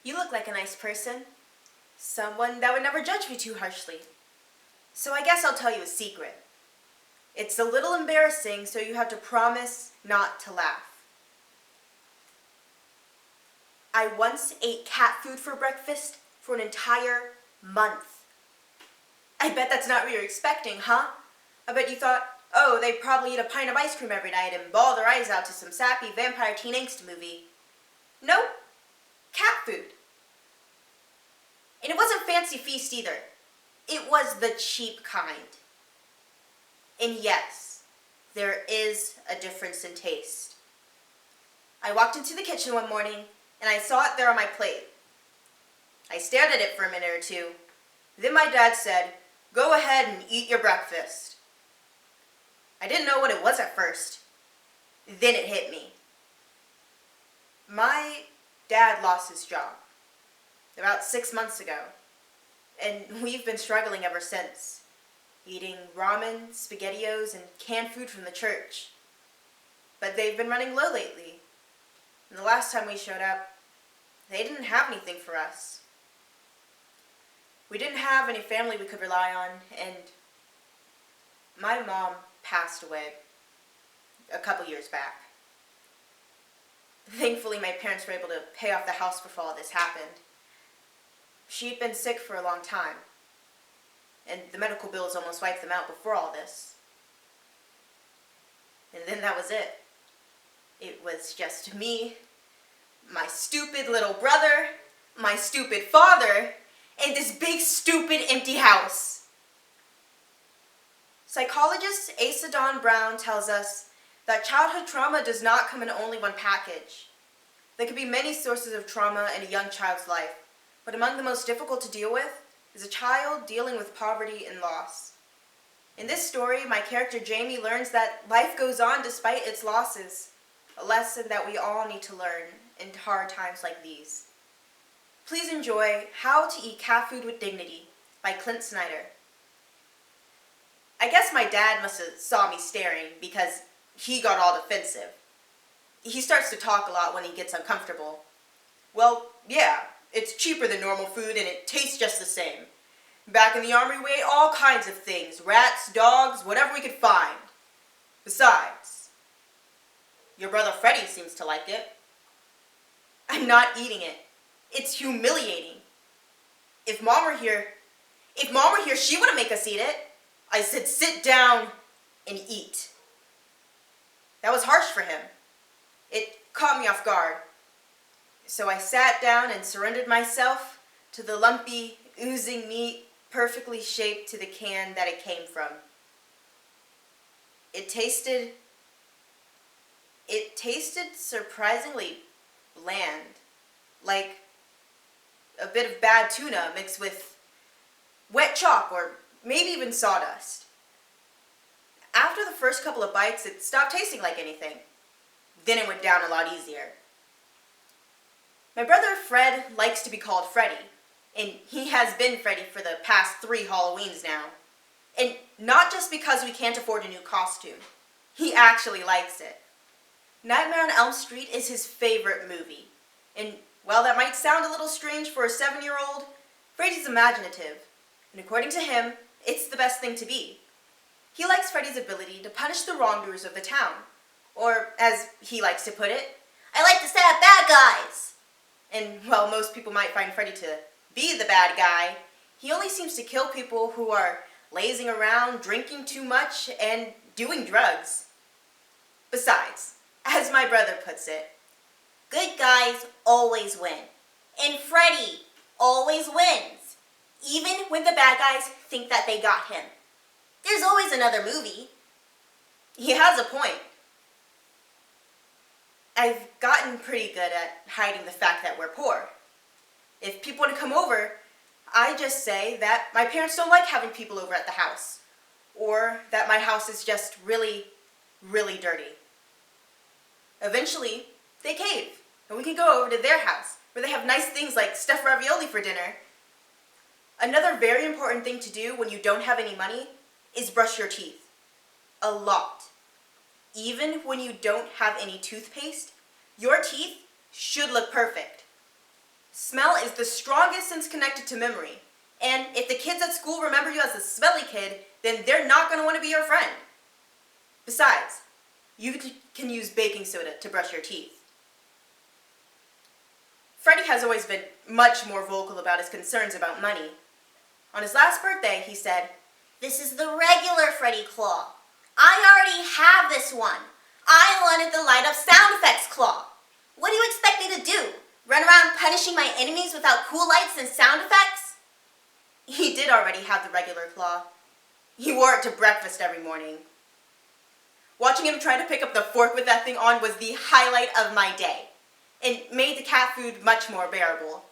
You look like a nice person. Someone that would never judge me too harshly. So I guess I'll tell you a secret. It's a little embarrassing, so you have to promise not to laugh. I once ate cat food for breakfast for an entire month. I bet that's not what you're expecting, huh? I bet you thought, oh, they probably eat a pint of ice cream every night and bawl their eyes out to some sappy vampire teen angst movie. Nope. Cat food. And it wasn't fancy feast either. It was the cheap kind. And yes, there is a difference in taste. I walked into the kitchen one morning and I saw it there on my plate. I stared at it for a minute or two. Then my dad said, "Go ahead and eat your breakfast." I didn't know what it was at first. Then it hit me. My dad lost his job about 6 months ago, and we've been struggling ever since, eating ramen, SpaghettiOs, and canned food from the church. But they've been running low lately, and the last time we showed up, they didn't have anything for us. We didn't have any family we could rely on, and my mom passed away a couple years back. Thankfully, my parents were able to pay off the house before all this happened. She'd been sick for a long time, and the medical bills almost wiped them out before all this. And then that was it. It was just me, my stupid little brother, my stupid father, and this big, stupid, empty house. Psychologist Asa Dawn Brown tells us that childhood trauma does not come in only one package. There could be many sources of trauma in a young child's life, but among the most difficult to deal with is a child dealing with poverty and loss. In this story, my character Jamie learns that life goes on despite its losses, a lesson that we all need to learn in hard times like these. Please enjoy How to Eat Cat Food with Dignity by Clint Snyder. I guess my dad must have saw me staring because he got all defensive. He starts to talk a lot when he gets uncomfortable. Well, yeah, it's cheaper than normal food and it tastes just the same. Back in the army we ate all kinds of things, rats, dogs, whatever we could find. Besides, your brother Freddie seems to like it. I'm not eating it. It's humiliating. If Mom were here, she wouldn't make us eat it. I said sit down and eat. That was harsh for him. It caught me off guard. So I sat down and surrendered myself to the lumpy, oozing meat perfectly shaped to the can that it came from. It tasted surprisingly bland, like a bit of bad tuna mixed with wet chalk or maybe even sawdust. After the first couple of bites, it stopped tasting like anything. Then it went down a lot easier. My brother Fred likes to be called Freddy, and he has been Freddy for the past 3 Halloweens now. And not just because we can't afford a new costume. He actually likes it. Nightmare on Elm Street is his favorite movie. And while that might sound a little strange for a 7-year-old, Freddy's imaginative. And according to him, it's the best thing to be. He likes Freddy's ability to punish the wrongdoers of the town. Or, as he likes to put it, I like to set up bad guys. And while most people might find Freddy to be the bad guy, he only seems to kill people who are lazing around, drinking too much, and doing drugs. Besides, as my brother puts it, good guys always win. And Freddy always wins. Even when the bad guys think that they got him. There's always another movie. He has a point. I've gotten pretty good at hiding the fact that we're poor. If people want to come over, I just say that my parents don't like having people over at the house. Or that my house is just really, really dirty. Eventually, they cave, and we can go over to their house, where they have nice things like stuffed ravioli for dinner. Another very important thing to do when you don't have any money is brush your teeth. A lot. Even when you don't have any toothpaste, your teeth should look perfect. Smell is the strongest sense connected to memory. And if the kids at school remember you as a smelly kid, then they're not going to want to be your friend. Besides, you can use baking soda to brush your teeth. Freddie has always been much more vocal about his concerns about money. On his last birthday, he said, "This is the regular Freddy claw. I already have this one. I wanted the light up sound effects claw. What do you expect me to do? Run around punishing my enemies without cool lights and sound effects?" He did already have the regular claw. He wore it to breakfast every morning. Watching him try to pick up the fork with that thing on was the highlight of my day. It made the cat food much more bearable.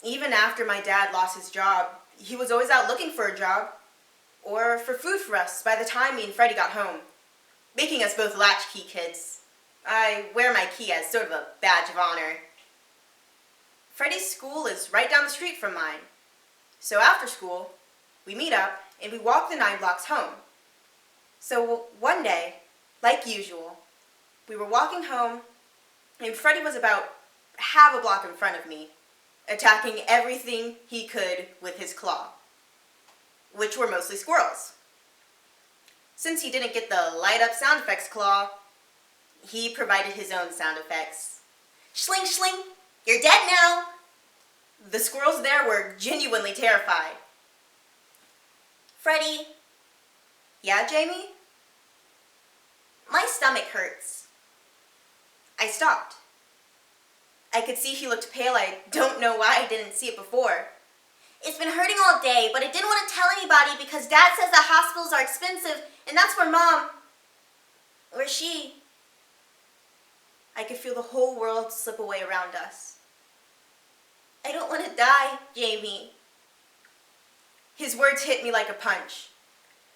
Even after my dad lost his job, he was always out looking for a job or for food for us by the time me and Freddie got home, making us both latchkey kids. I wear my key as sort of a badge of honor. Freddie's school is right down the street from mine. So after school, we meet up and we walk the 9 blocks home. So one day, like usual, we were walking home and Freddie was about half a block in front of me, attacking everything he could with his claw, which were mostly squirrels. Since he didn't get the light up sound effects claw, he provided his own sound effects. Schling, schling, you're dead now. The squirrels there were genuinely terrified. Freddie, Yeah, Jamie? my stomach hurts. I stopped. I could see he looked pale. I don't know why I didn't see it before. It's been hurting all day, but I didn't want to tell anybody because Dad says that hospitals are expensive, and that's where Mom, or she. I could feel the whole world slip away around us. I don't want to die, Jamie. His words hit me like a punch.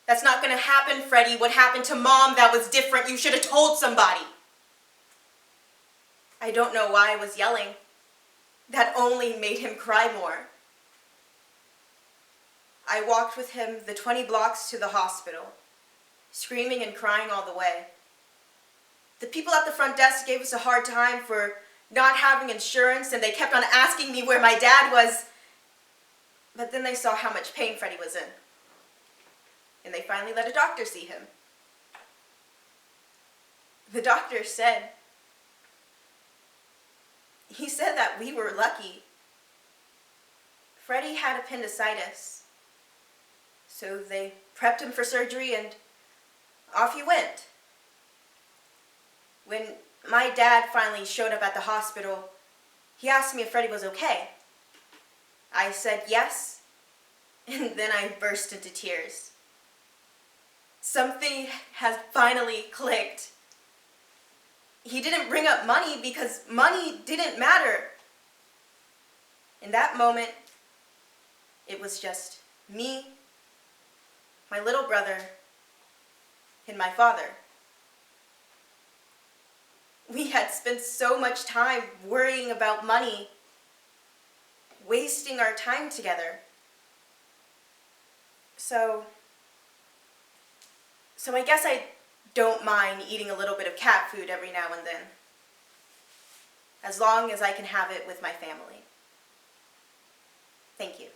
That's not going to happen, Freddie. What happened to Mom, that was different. You should have told somebody. I don't know why I was yelling. That only made him cry more. I walked with him the 20 blocks to the hospital, screaming and crying all the way. The people at the front desk gave us a hard time for not having insurance, and they kept on asking me where my dad was. But then they saw how much pain Freddie was in, and they finally let a doctor see him. The doctor said that we were lucky. Freddie had appendicitis, so they prepped him for surgery and off he went. When my dad finally showed up at the hospital, he asked me if Freddie was okay. I said yes, and then I burst into tears. Something has finally clicked. He didn't bring up money because money didn't matter. In that moment, it was just me, my little brother, and my father. We had spent so much time worrying about money, wasting our time together. So I guess I don't mind eating a little bit of cat food every now and then, as long as I can have it with my family. Thank you.